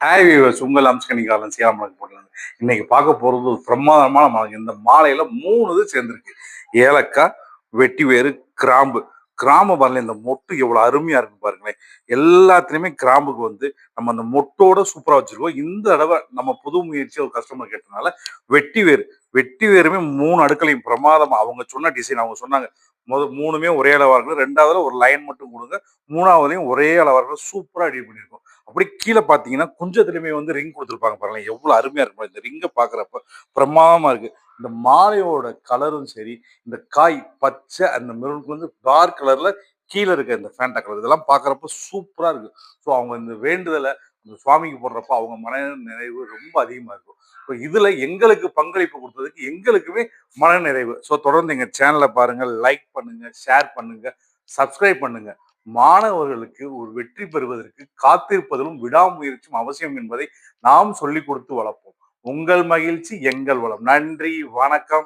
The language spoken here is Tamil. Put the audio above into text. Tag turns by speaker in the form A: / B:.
A: ஹாய் வியூவர்ஸ், உங்கள் அம்ஸ்கனிகாலன் சீராமலக்கு போடலாம். இன்னைக்கு பார்க்க போறது ஒரு பிரமாதமான மாலை. இந்த மாலையில 3 இது சேர்ந்துருக்கு. ஏலக்காய், வெட்டிவேரு, கிராம்பு. கிராம்பு பாருங்க, இந்த மொட்டு எவ்வளவு அருமையா இருக்கு பாருங்களேன். எல்லாத்துலயுமே கிராம்புக்கு நம்ம அந்த மொட்டோட சூப்பரா வச்சிருக்கோம். இந்த தடவை நம்ம புது முயற்சி ஒரு கஸ்டமர் கேட்டனால வெட்டிவேரு. வெட்டிவேருமே 3 அடுக்கலையும் பிரமாதமா அவங்க சொன்ன டிசைன் அவங்க சொன்னாங்க. முதல் 3மே ஒரே அளவா இருக்கணும். 2வதுல ஒரு லைன் மட்டும் கொடுங்க. 3வதையும் ஒரே அளவா இருக்கணும். சூப்பரா ரெடி பண்ணியிருக்கோம். அப்படி கீழே பார்த்தீங்கன்னா குஞ்சத்திலுமே ரிங் கொடுத்துருப்பாங்க பாருங்களேன். எவ்வளவு அருமையா இருக்கும் இந்த ரிங்கை பார்க்குறப்ப. பிரமாதமா இருக்கு. இந்த மாலையோட கலரும் சரி, இந்த காய் பச்சை அந்த மெரூனுக்கு டார்க் கலர்ல கீழே இருக்க இந்த ஃபேண்டா கலர் இதெல்லாம் பார்க்குறப்ப சூப்பரா இருக்கு. ஸோ அவங்க இந்த வேண்டுதலை இந்த சுவாமிக்கு போடுறப்ப அவங்க மன நிறைவு ரொம்ப அதிகமா இருக்கும். ஸோ இதுல எங்களுக்கு பங்களிப்பு கொடுத்ததுக்கு எங்களுக்குமே மன நிறைவு. ஸோ தொடர்ந்து எங்க சேனலை பாருங்க, லைக் பண்ணுங்க, ஷேர் பண்ணுங்க, சப்ஸ்கிரைப் பண்ணுங்க. மாணவர்களுக்கு ஒரு வெற்றி பெறுவதற்கு காத்திருப்பதிலும் விடாமுயற்சியும் அவசியம் என்பதை நாம் சொல்லிக் கொடுத்து வளர்ப்போம். உங்கள் மகிழ்ச்சி எங்கள் வளம். நன்றி, வணக்கம்.